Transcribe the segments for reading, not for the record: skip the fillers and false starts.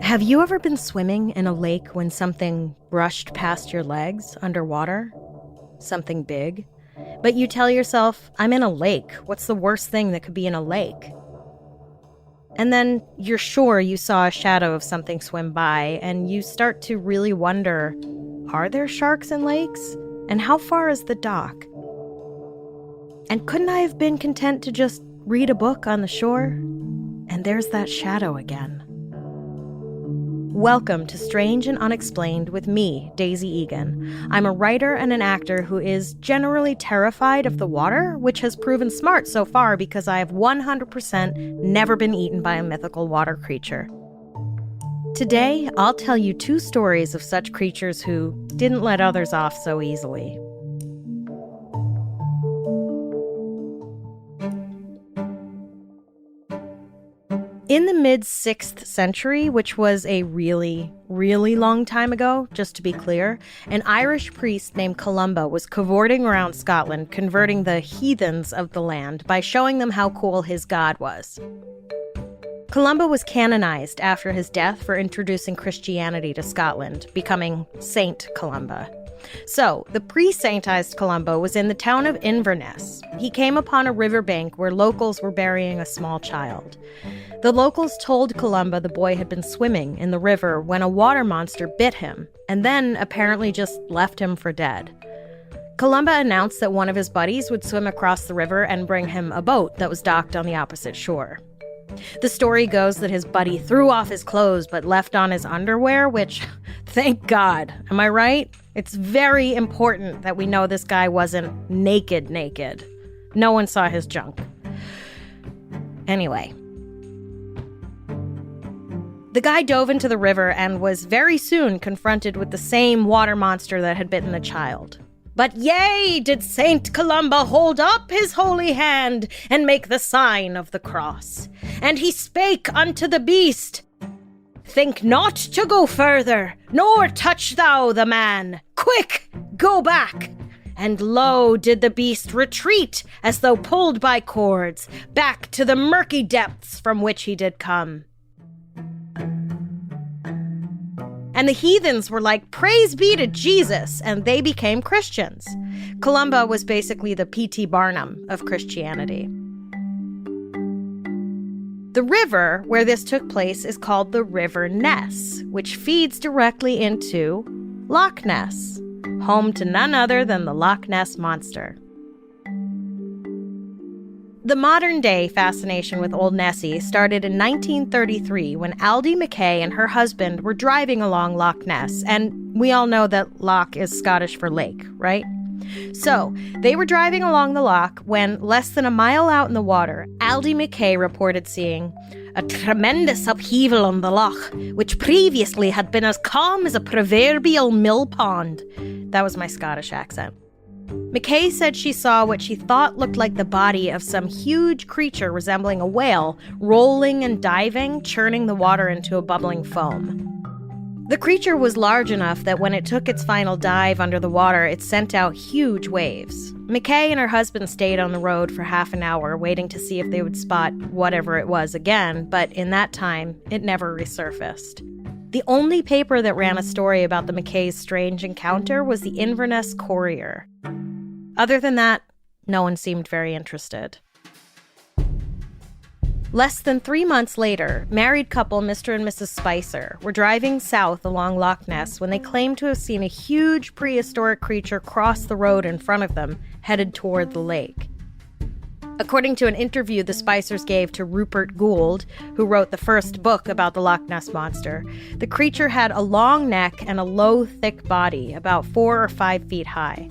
Have you ever been swimming in a lake when something brushed past your legs underwater? Something big? But you tell yourself, I'm in a lake. What's the worst thing that could be in a lake? And then you're sure you saw a shadow of something swim by, and you start to really wonder, are there sharks in lakes? And how far is the dock? And couldn't I have been content to just read a book on the shore? And there's that shadow again. Welcome to Strange and Unexplained with me, Daisy Egan. I'm a writer and an actor who is generally terrified of the water, which has proven smart so far because I have 100% never been eaten by a mythical water creature. Today, I'll tell you 2 stories of such creatures who didn't let others off so easily. In the mid-6th century, which was a really, really long time ago, just to be clear, an Irish priest named Columba was cavorting around Scotland, converting the heathens of the land by showing them how cool his god was. Columba was canonized after his death for introducing Christianity to Scotland, becoming Saint Columba. So, the pre-saintized Columba was in the town of Inverness. He came upon a riverbank where locals were burying a small child. The locals told Columba the boy had been swimming in the river when a water monster bit him, and then apparently just left him for dead. Columba announced that one of his buddies would swim across the river and bring him a boat that was docked on the opposite shore. The story goes that his buddy threw off his clothes but left on his underwear, which, thank God, am I right? It's very important that we know this guy wasn't naked. No one saw his junk. Anyway. The guy dove into the river and was very soon confronted with the same water monster that had bitten the child. But yea, did Saint Columba hold up his holy hand and make the sign of the cross. And he spake unto the beast, Think not to go further, nor touch thou the man. Quick, go back. And lo, did the beast retreat, as though pulled by cords, back to the murky depths from which he did come. And the heathens were like, praise be to Jesus, and they became Christians. Columba was basically the P.T. Barnum of Christianity. The river where this took place is called the River Ness, which feeds directly into Loch Ness, home to none other than the Loch Ness Monster. The modern-day fascination with Old Nessie started in 1933 when Aldi McKay and her husband were driving along Loch Ness, and we all know that loch is Scottish for lake, right? So, they were driving along the loch when, less than a mile out in the water, Aldi McKay reported seeing a tremendous upheaval on the loch, which previously had been as calm as a proverbial mill pond. That was my Scottish accent. McKay said she saw what she thought looked like the body of some huge creature resembling a whale, rolling and diving, churning the water into a bubbling foam. The creature was large enough that when it took its final dive under the water, it sent out huge waves. McKay and her husband stayed on the road for half an hour, waiting to see if they would spot whatever it was again, but in that time, it never resurfaced. The only paper that ran a story about the McKay's strange encounter was the Inverness Courier. Other than that, no one seemed very interested. Less than 3 months later, married couple Mr. and Mrs. Spicer were driving south along Loch Ness when they claimed to have seen a huge prehistoric creature cross the road in front of them, headed toward the lake. According to an interview the Spicers gave to Rupert Gould, who wrote the first book about the Loch Ness Monster, the creature had a long neck and a low, thick body, about 4 or 5 feet high.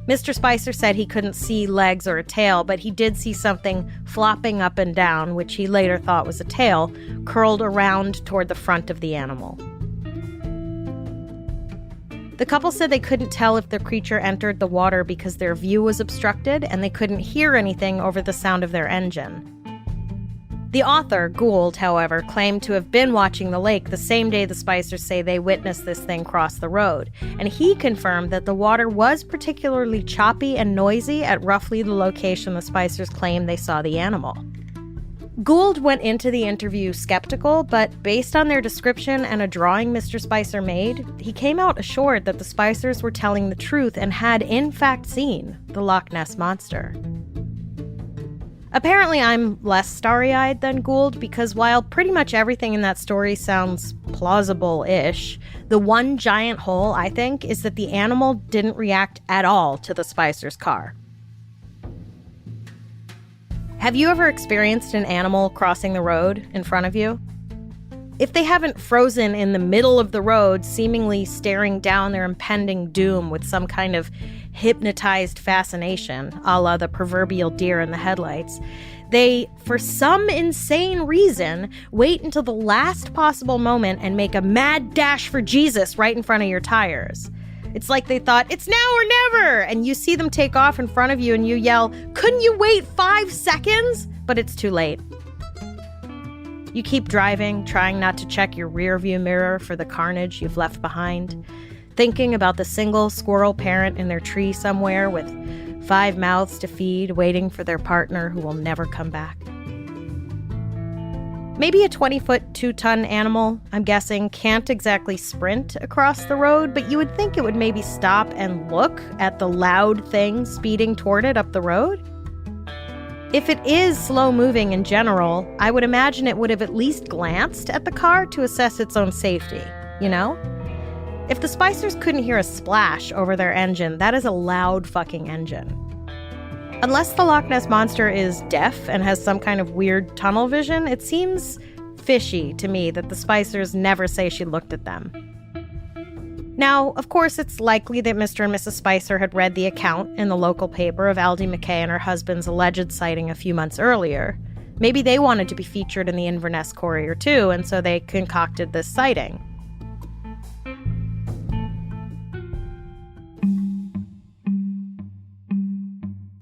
Mr. Spicer said he couldn't see legs or a tail, but he did see something flopping up and down, which he later thought was a tail, curled around toward the front of the animal. The couple said they couldn't tell if the creature entered the water because their view was obstructed and they couldn't hear anything over the sound of their engine. The author, Gould, however, claimed to have been watching the lake the same day the Spicers say they witnessed this thing cross the road, and he confirmed that the water was particularly choppy and noisy at roughly the location the Spicers claimed they saw the animal. Gould went into the interview skeptical, but based on their description and a drawing Mr. Spicer made, he came out assured that the Spicers were telling the truth and had in fact seen the Loch Ness Monster. Apparently, I'm less starry-eyed than Gould because while pretty much everything in that story sounds plausible-ish, the one giant hole, I think, is that the animal didn't react at all to the Spicer's car. Have you ever experienced an animal crossing the road in front of you? If they haven't frozen in the middle of the road, seemingly staring down their impending doom with some kind of hypnotized fascination, a la the proverbial deer in the headlights, they, for some insane reason, wait until the last possible moment and make a mad dash for Jesus right in front of your tires. It's like they thought, it's now or never! And you see them take off in front of you and you yell, couldn't you wait 5 seconds? But it's too late. You keep driving, trying not to check your rearview mirror for the carnage you've left behind, thinking about the single squirrel parent in their tree somewhere with 5 mouths to feed, waiting for their partner who will never come back. Maybe a 20-foot, 2-ton animal, I'm guessing, can't exactly sprint across the road, but you would think it would maybe stop and look at the loud thing speeding toward it up the road. If it is slow-moving in general, I would imagine it would have at least glanced at the car to assess its own safety, you know? If the Spicers couldn't hear a splash over their engine, that is a loud fucking engine. Unless the Loch Ness Monster is deaf and has some kind of weird tunnel vision, it seems fishy to me that the Spicers never say she looked at them. Now, of course, it's likely that Mr. and Mrs. Spicer had read the account in the local paper of Aldi McKay and her husband's alleged sighting a few months earlier. Maybe they wanted to be featured in the Inverness Courier too, and so they concocted this sighting.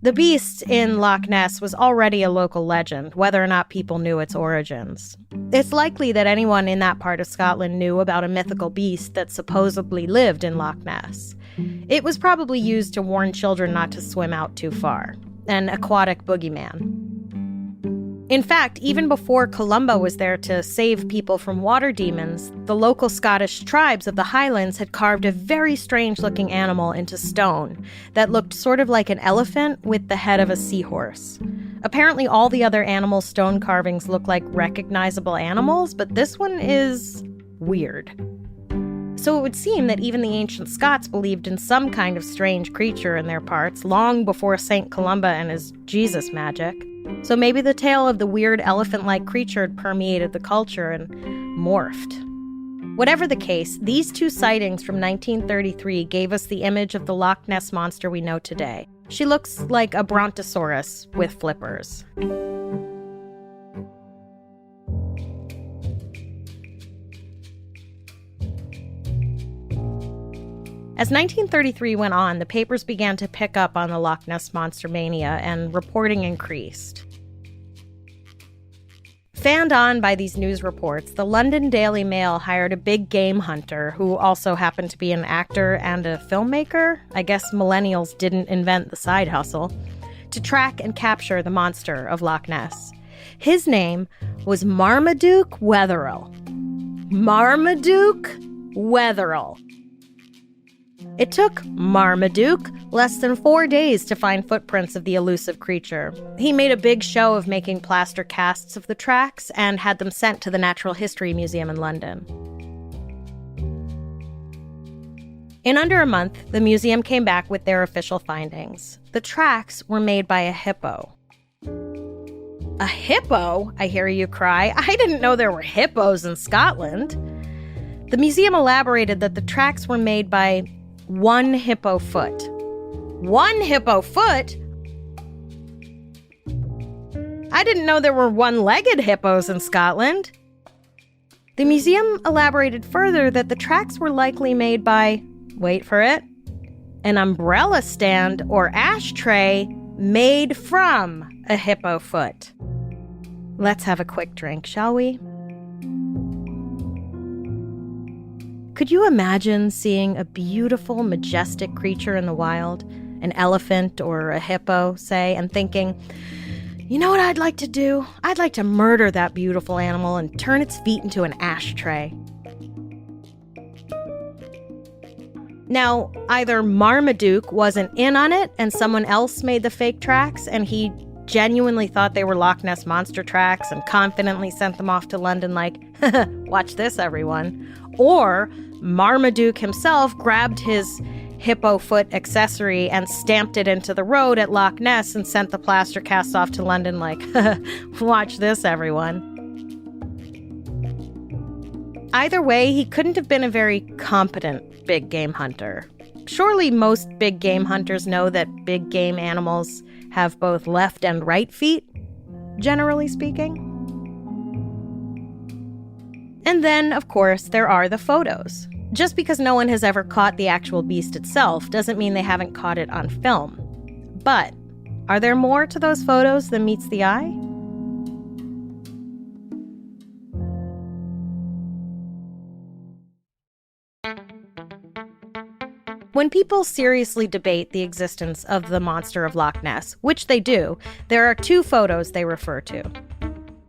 The beast in Loch Ness was already a local legend, whether or not people knew its origins. It's likely that anyone in that part of Scotland knew about a mythical beast that supposedly lived in Loch Ness. It was probably used to warn children not to swim out too far. An aquatic boogeyman. In fact, even before Columba was there to save people from water demons, the local Scottish tribes of the Highlands had carved a very strange-looking animal into stone that looked sort of like an elephant with the head of a seahorse. Apparently, all the other animal stone carvings look like recognizable animals, but this one is weird. So it would seem that even the ancient Scots believed in some kind of strange creature in their parts long before St. Columba and his Jesus magic. So maybe the tale of the weird elephant-like creature had permeated the culture and morphed. Whatever the case, these two sightings from 1933 gave us the image of the Loch Ness Monster we know today. She looks like a brontosaurus with flippers. As 1933 went on, the papers began to pick up on the Loch Ness Monster mania, and reporting increased. Fanned on by these news reports, the London Daily Mail hired a big game hunter who also happened to be an actor and a filmmaker. I guess millennials didn't invent the side hustle. To track and capture the monster of Loch Ness. His name was Marmaduke Wetherill. Marmaduke Wetherill. It took Marmaduke less than 4 days to find footprints of the elusive creature. He made a big show of making plaster casts of the tracks and had them sent to the Natural History Museum in London. In under a month, the museum came back with their official findings. The tracks were made by a hippo. A hippo? I hear you cry. I didn't know there were hippos in Scotland. The museum elaborated that the tracks were made by one hippo foot. One hippo foot? I didn't know there were one-legged hippos in Scotland. The museum elaborated further that the tracks were likely made by, wait for it, an umbrella stand or ashtray made from a hippo foot. Let's have a quick drink, shall we? Could you imagine seeing a beautiful, majestic creature in the wild, an elephant or a hippo, say, and thinking, You know what I'd like to do? I'd like to murder that beautiful animal and turn its feet into an ashtray. Now, either Marmaduke wasn't in on it and someone else made the fake tracks and he genuinely thought they were Loch Ness Monster tracks and confidently sent them off to London like, watch this, everyone. Or Marmaduke himself grabbed his hippo foot accessory and stamped it into the road at Loch Ness and sent the plaster cast off to London like, watch this, everyone. Either way, he couldn't have been a very competent big game hunter. Surely most big game hunters know that big game animals have both left and right feet, generally speaking. And then, of course, there are the photos. Just because no one has ever caught the actual beast itself doesn't mean they haven't caught it on film. But are there more to those photos than meets the eye? When people seriously debate the existence of the monster of Loch Ness, which they do, there are two photos they refer to.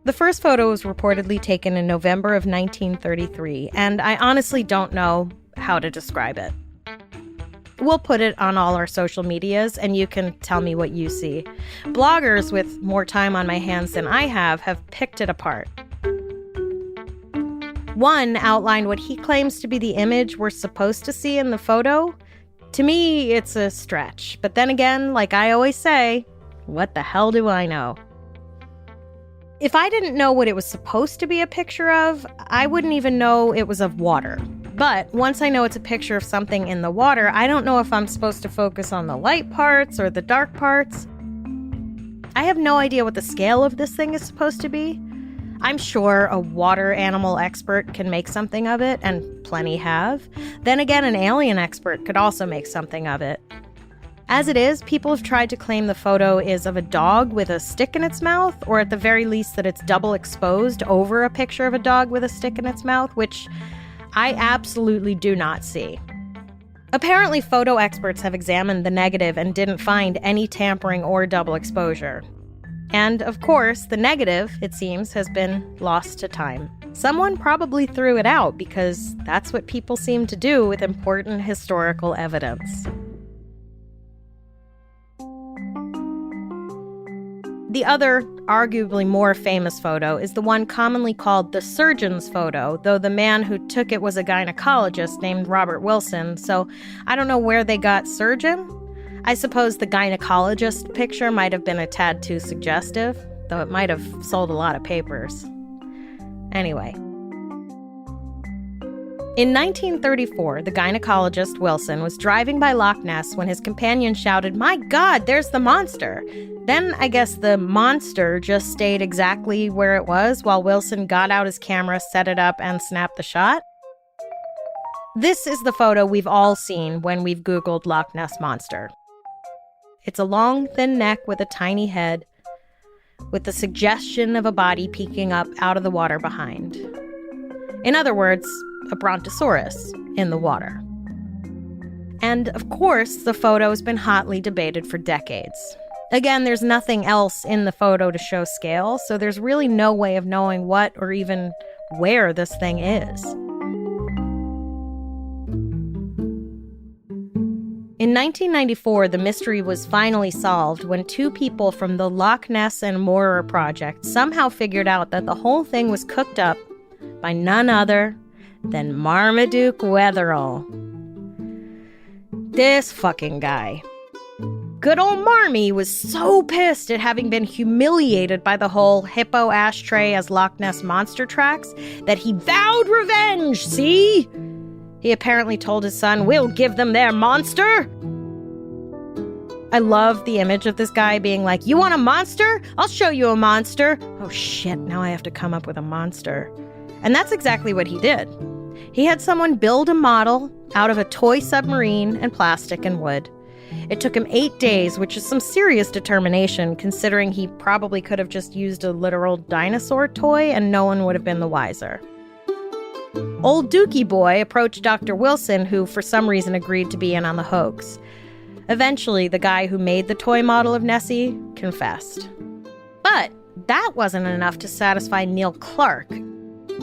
The first photo was reportedly taken in November of 1933, and I honestly don't know how to describe it. We'll put it on all our social medias, and you can tell me what you see. Bloggers with more time on my hands than I have picked it apart. One outlined what he claims to be the image we're supposed to see in the photo. To me, it's a stretch. But then again, like I always say, what the hell do I know? If I didn't know what it was supposed to be a picture of, I wouldn't even know it was of water. But once I know it's a picture of something in the water, I don't know if I'm supposed to focus on the light parts or the dark parts. I have no idea what the scale of this thing is supposed to be. I'm sure a water animal expert can make something of it, and plenty have. Then again, an alien expert could also make something of it. As it is, people have tried to claim the photo is of a dog with a stick in its mouth, or at the very least that it's double exposed over a picture of a dog with a stick in its mouth, which I absolutely do not see. Apparently, photo experts have examined the negative and didn't find any tampering or double exposure. And, of course, the negative, it seems, has been lost to time. Someone probably threw it out because that's what people seem to do with important historical evidence. The other, arguably more famous photo is the one commonly called the surgeon's photo, though the man who took it was a gynecologist named Robert Wilson, so I don't know where they got surgeon. I suppose the gynecologist picture might have been a tad too suggestive, though it might have sold a lot of papers. Anyway. In 1934, the gynecologist Wilson was driving by Loch Ness when his companion shouted, "My God, there's the monster!" Then I guess the monster just stayed exactly where it was while Wilson got out his camera, set it up, and snapped the shot. This is the photo we've all seen when we've Googled Loch Ness Monster. It's a long, thin neck with a tiny head, with the suggestion of a body peeking up out of the water behind. In other words, a brontosaurus in the water. And, of course, the photo has been hotly debated for decades. Again, there's nothing else in the photo to show scale, so there's really no way of knowing what or even where this thing is. In 1994, the mystery was finally solved when two people from the Loch Ness and Morer project somehow figured out that the whole thing was cooked up by none other than Marmaduke Wetherell. This fucking guy. Good old Marmy was so pissed at having been humiliated by the whole hippo ashtray as Loch Ness Monster tracks that he vowed revenge, see? He apparently told his son, "We'll give them their monster." I love the image of this guy being like, "You want a monster? I'll show you a monster." Oh shit, now I have to come up with a monster. And that's exactly what he did. He had someone build a model out of a toy submarine and plastic and wood. It took him 8 days, which is some serious determination considering he probably could have just used a literal dinosaur toy and no one would have been the wiser. Old Dookie Boy approached Dr. Wilson, who for some reason agreed to be in on the hoax. Eventually, the guy who made the toy model of Nessie confessed. But that wasn't enough to satisfy Neil Clark,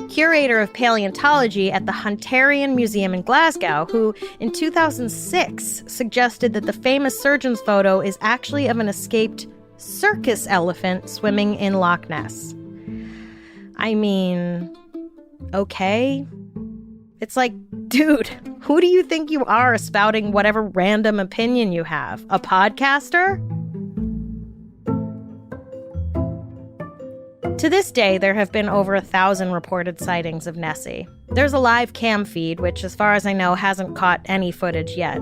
curator of paleontology at the Hunterian Museum in Glasgow, who in 2006 suggested that the famous surgeon's photo is actually of an escaped circus elephant swimming in Loch Ness. I mean, okay. It's like, dude, who do you think you are spouting whatever random opinion you have? A podcaster? To this day, there have been over 1,000 reported sightings of Nessie. There's a live cam feed, which, as far as I know, hasn't caught any footage yet.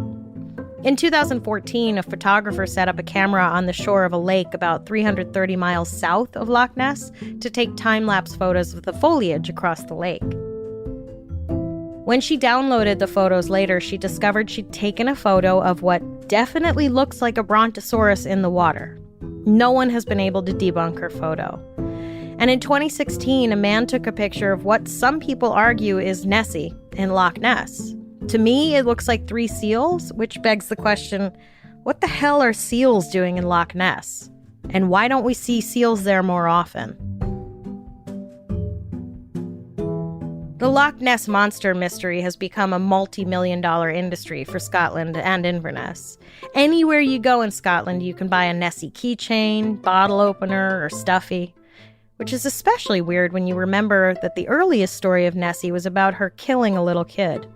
In 2014, a photographer set up a camera on the shore of a lake about 330 miles south of Loch Ness to take time-lapse photos of the foliage across the lake. When she downloaded the photos later, she discovered she'd taken a photo of what definitely looks like a brontosaurus in the water. No one has been able to debunk her photo. And in 2016, a man took a picture of what some people argue is Nessie in Loch Ness. To me, it looks like 3 seals, which begs the question, what the hell are seals doing in Loch Ness? And why don't we see seals there more often? The Loch Ness Monster mystery has become a multi-million-dollar industry for Scotland and Inverness. Anywhere you go in Scotland, you can buy a Nessie keychain, bottle opener, or stuffy. Which is especially weird when you remember that the earliest story of Nessie was about her killing a little kid.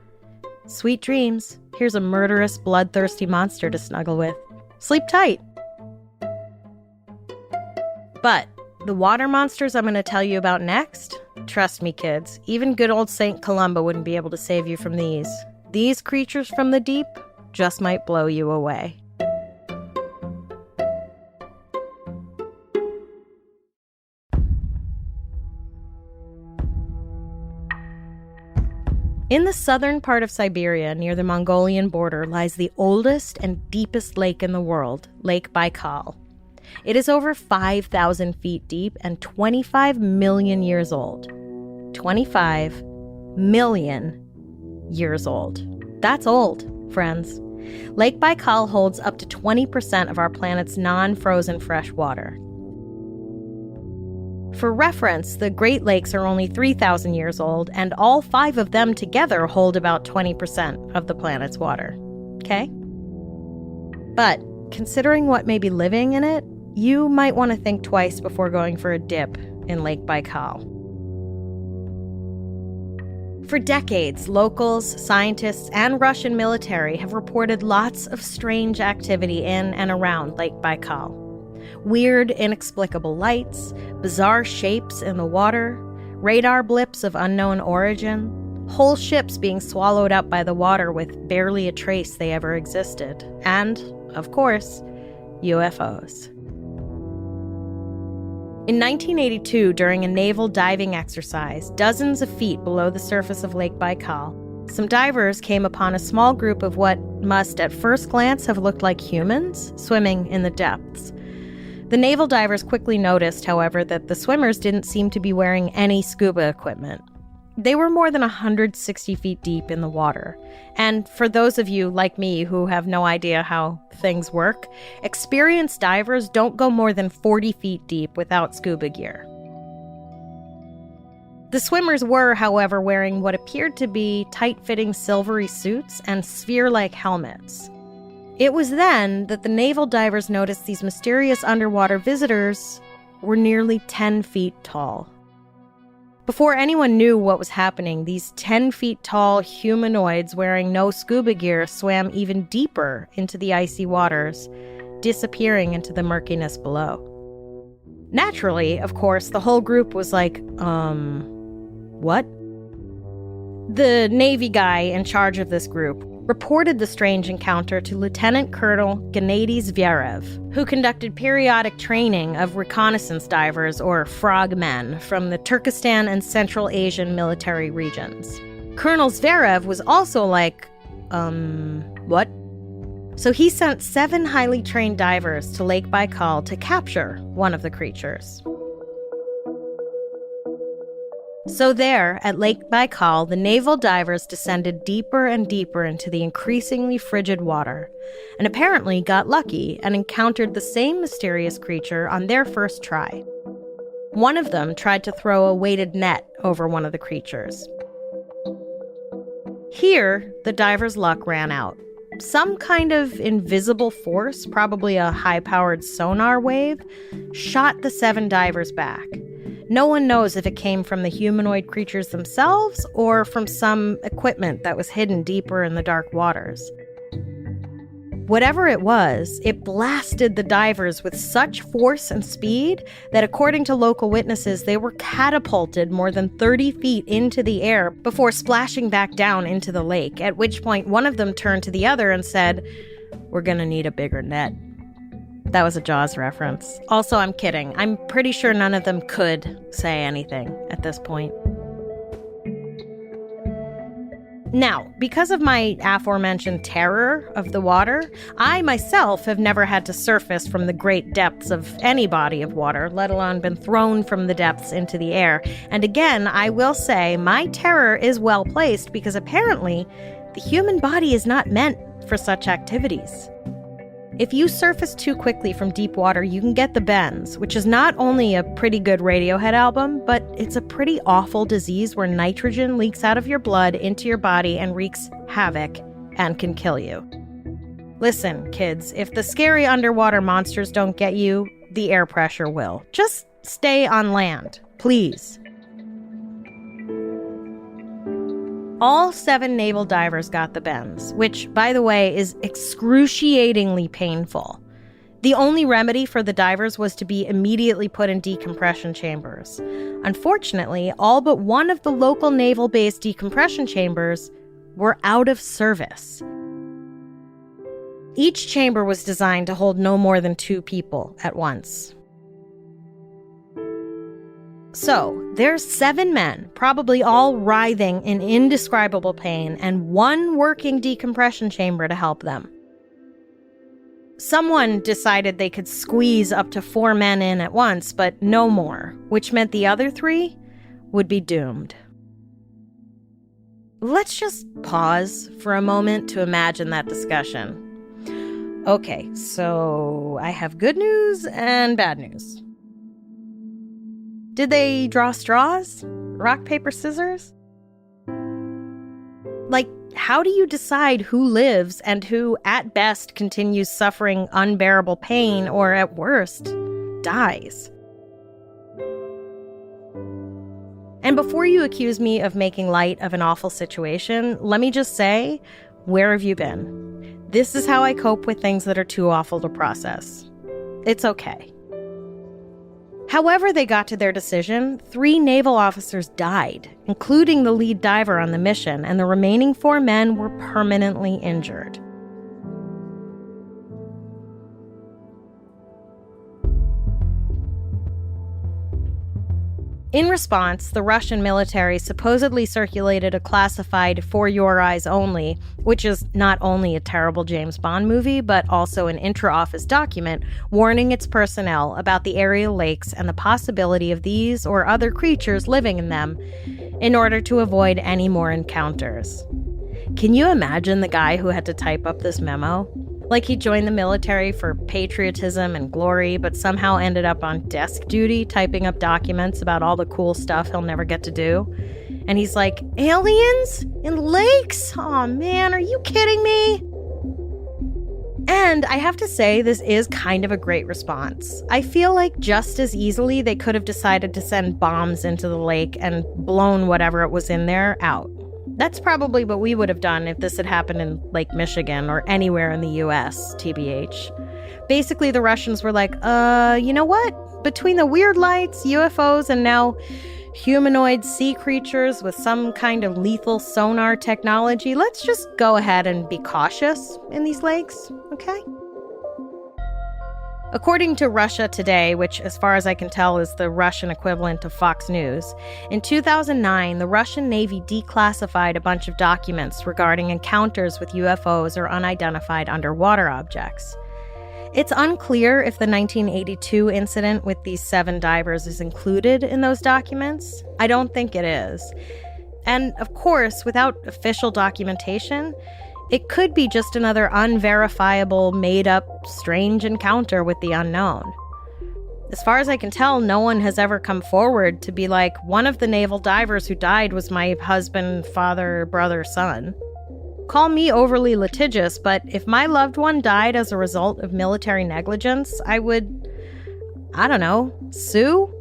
Sweet dreams. Here's a murderous, bloodthirsty monster to snuggle with. Sleep tight. But the water monsters I'm going to tell you about next, trust me, kids, even good old St. Columba wouldn't be able to save you from these. These creatures from the deep just might blow you away. In the southern part of Siberia, near the Mongolian border, lies the oldest and deepest lake in the world, Lake Baikal. It is over 5,000 feet deep and 25 million years old. 25 million years old. That's old, friends. Lake Baikal holds up to 20% of our planet's non-frozen fresh water. For reference, the Great Lakes are only 3,000 years old, and all 5 of them together hold about 20% of the planet's water. Okay? But considering what may be living in it, you might want to think twice before going for a dip in Lake Baikal. For decades, locals, scientists, and Russian military have reported lots of strange activity in and around Lake Baikal. Weird, inexplicable lights, bizarre shapes in the water, radar blips of unknown origin, whole ships being swallowed up by the water with barely a trace they ever existed, and, of course, UFOs. In 1982, during a naval diving exercise, dozens of feet below the surface of Lake Baikal, some divers came upon a small group of what must at first glance have looked like humans swimming in the depths. The naval divers quickly noticed, however, that the swimmers didn't seem to be wearing any scuba equipment. They were more than 160 feet deep in the water. And for those of you like me who have no idea how things work, experienced divers don't go more than 40 feet deep without scuba gear. The swimmers were, however, wearing what appeared to be tight-fitting silvery suits and sphere-like helmets. It was then that the naval divers noticed these mysterious underwater visitors were nearly 10 feet tall. Before anyone knew what was happening, these 10 feet tall humanoids wearing no scuba gear swam even deeper into the icy waters, disappearing into the murkiness below. Naturally, of course, the whole group was like, what? The Navy guy in charge of this group reported the strange encounter to Lieutenant Colonel Gennady Zverev, who conducted periodic training of reconnaissance divers, or frogmen, from the Turkestan and Central Asian military regions. Colonel Zverev was also like, what? So he sent 7 highly trained divers to Lake Baikal to capture one of the creatures. So there, at Lake Baikal, the naval divers descended deeper and deeper into the increasingly frigid water, and apparently got lucky and encountered the same mysterious creature on their first try. One of them tried to throw a weighted net over one of the creatures. Here, the divers' luck ran out. Some kind of invisible force, probably a high-powered sonar wave, shot the 7 divers back. No one knows if it came from the humanoid creatures themselves or from some equipment that was hidden deeper in the dark waters. Whatever it was, it blasted the divers with such force and speed that, according to local witnesses, they were catapulted more than 30 feet into the air before splashing back down into the lake, at which point one of them turned to the other and said, "We're gonna need a bigger net." That was a Jaws reference. Also, I'm kidding. I'm pretty sure none of them could say anything at this point. Now, because of my aforementioned terror of the water, I myself have never had to surface from the great depths of any body of water, let alone been thrown from the depths into the air. And again, I will say my terror is well placed because apparently the human body is not meant for such activities. If you surface too quickly from deep water, you can get the bends, which is not only a pretty good Radiohead album, but it's a pretty awful disease where nitrogen leaks out of your blood into your body and wreaks havoc and can kill you. Listen, kids, if the scary underwater monsters don't get you, the air pressure will. Just stay on land, please. All 7 naval divers got the bends, which, by the way, is excruciatingly painful. The only remedy for the divers was to be immediately put in decompression chambers. Unfortunately, all but one of the local naval-based decompression chambers were out of service. Each chamber was designed to hold no more than 2 people at once. So, there's 7 men, probably all writhing in indescribable pain, and 1 working decompression chamber to help them. Someone decided they could squeeze up to 4 men in at once, but no more, which meant the other 3 would be doomed. Let's just pause for a moment to imagine that discussion. Okay, so I have good news and bad news. Did they draw straws? Rock, paper, scissors? Like, how do you decide who lives and who, at best, continues suffering unbearable pain or, at worst, dies? And before you accuse me of making light of an awful situation, let me just say, where have you been? This is how I cope with things that are too awful to process. It's okay. However they got to their decision, 3 naval officers died, including the lead diver on the mission, and the remaining 4 men were permanently injured. In response, the Russian military supposedly circulated a classified "For Your Eyes Only," which is not only a terrible James Bond movie, but also an intra-office document warning its personnel about the area lakes and the possibility of these or other creatures living in them in order to avoid any more encounters. Can you imagine the guy who had to type up this memo? Like he joined the military for patriotism and glory, but somehow ended up on desk duty typing up documents about all the cool stuff he'll never get to do. And he's like, aliens? In lakes? Aw, man, are you kidding me? And I have to say, this is kind of a great response. I feel like just as easily they could have decided to send bombs into the lake and blown whatever it was in there out. That's probably what we would have done if this had happened in Lake Michigan or anywhere in the US, TBH. Basically, the Russians were like, you know what? Between the weird lights, UFOs, and now humanoid sea creatures with some kind of lethal sonar technology, let's just go ahead and be cautious in these lakes, okay? According to Russia Today, which as far as I can tell is the Russian equivalent of Fox News, in 2009, the Russian Navy declassified a bunch of documents regarding encounters with UFOs or unidentified underwater objects. It's unclear if the 1982 incident with these 7 divers is included in those documents. I don't think it is. And of course, without official documentation, it could be just another unverifiable, made-up, strange encounter with the unknown. As far as I can tell, no one has ever come forward to be like, one of the naval divers who died was my husband, father, brother, son. Call me overly litigious, but if my loved one died as a result of military negligence, I would, I don't know, sue?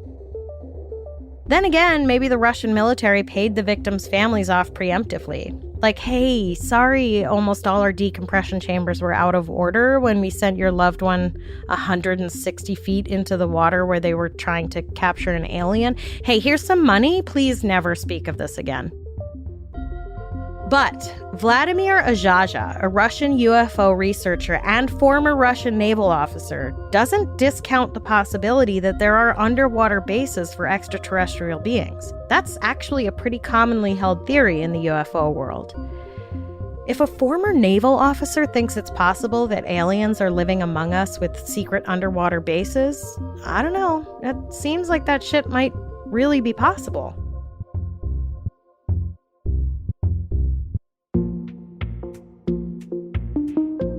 Then again, maybe the Russian military paid the victims' families off preemptively. Like, hey, sorry, almost all our decompression chambers were out of order when we sent your loved one 160 feet into the water where they were trying to capture an alien. Hey, here's some money. Please never speak of this again. But Vladimir Ajaja, a Russian UFO researcher and former Russian naval officer, doesn't discount the possibility that there are underwater bases for extraterrestrial beings. That's actually a pretty commonly held theory in the UFO world. If a former naval officer thinks it's possible that aliens are living among us with secret underwater bases, I don't know. It seems like that shit might really be possible.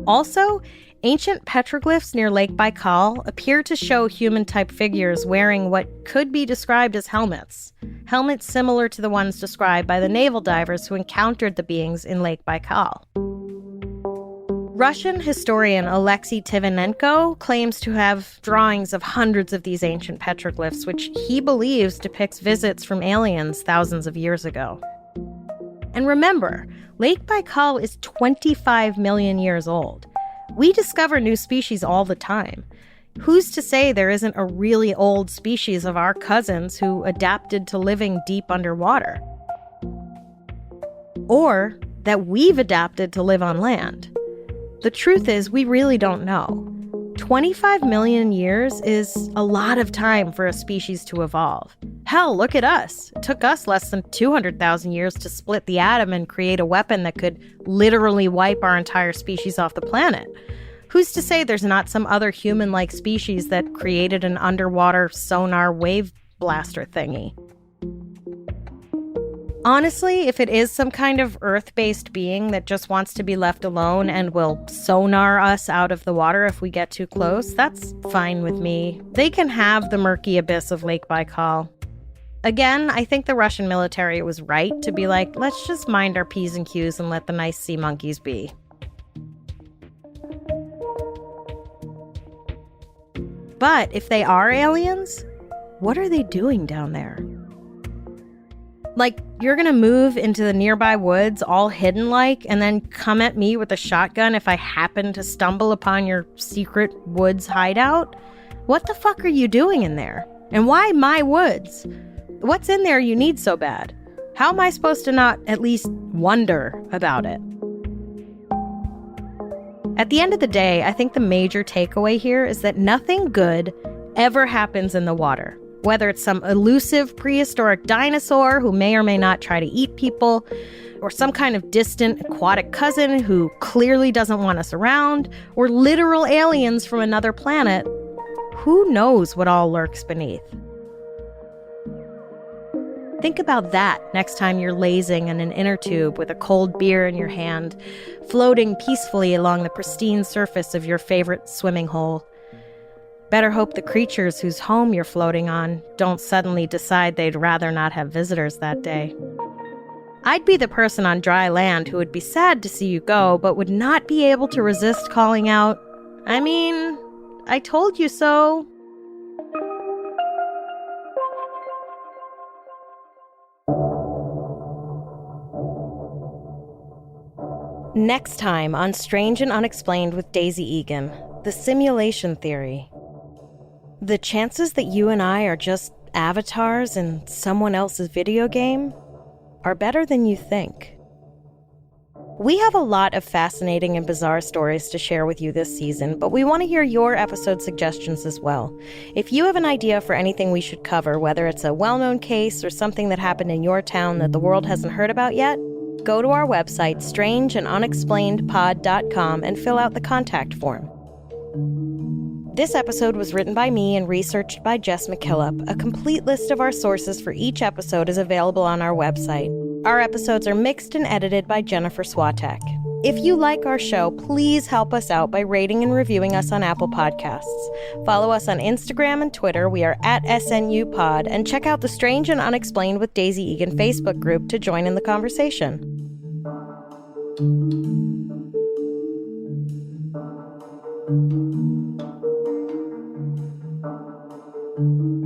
Also, ancient petroglyphs near Lake Baikal appear to show human-type figures wearing what could be described as helmets. Helmets similar to the ones described by the naval divers who encountered the beings in Lake Baikal. Russian historian Alexei Tivinenko claims to have drawings of hundreds of these ancient petroglyphs, which he believes depicts visits from aliens thousands of years ago. And remember, Lake Baikal is 25 million years old. We discover new species all the time. Who's to say there isn't a really old species of our cousins who adapted to living deep underwater? Or that we've adapted to live on land? The truth is, we really don't know. 25 million years is a lot of time for a species to evolve. Hell, look at us. It took us less than 200,000 years to split the atom and create a weapon that could literally wipe our entire species off the planet. Who's to say there's not some other human-like species that created an underwater sonar wave blaster thingy? Honestly, if it is some kind of Earth-based being that just wants to be left alone and will sonar us out of the water if we get too close, that's fine with me. They can have the murky abyss of Lake Baikal. Again, I think the Russian military was right to be like, let's just mind our P's and Q's and let the nice sea monkeys be. But if they are aliens, what are they doing down there? Like, you're gonna move into the nearby woods all hidden like, and then come at me with a shotgun if I happen to stumble upon your secret woods hideout? What the fuck are you doing in there? And why my woods? What's in there you need so bad? How am I supposed to not at least wonder about it? At the end of the day, I think the major takeaway here is that nothing good ever happens in the water. Whether it's some elusive prehistoric dinosaur who may or may not try to eat people, or some kind of distant aquatic cousin who clearly doesn't want us around, or literal aliens from another planet, who knows what all lurks beneath? Think about that next time you're lazing in an inner tube with a cold beer in your hand, floating peacefully along the pristine surface of your favorite swimming hole. Better hope the creatures whose home you're floating on don't suddenly decide they'd rather not have visitors that day. I'd be the person on dry land who would be sad to see you go, but would not be able to resist calling out, I mean, I told you so. Next time on Strange and Unexplained with Daisy Egan, the simulation theory. The chances that you and I are just avatars in someone else's video game are better than you think. We have a lot of fascinating and bizarre stories to share with you this season, but we want to hear your episode suggestions as well. If you have an idea for anything we should cover, whether it's a well-known case or something that happened in your town that the world hasn't heard about yet, go to our website, strangeandunexplainedpod.com, and fill out the contact form. This episode was written by me and researched by Jess McKillop. A complete list of our sources for each episode is available on our website. Our episodes are mixed and edited by Jennifer Swatek. If you like our show, please help us out by rating and reviewing us on Apple Podcasts. Follow us on Instagram and Twitter. We are at SNUpod. And check out the Strange and Unexplained with Daisy Egan Facebook group to join in the conversation. Thank you.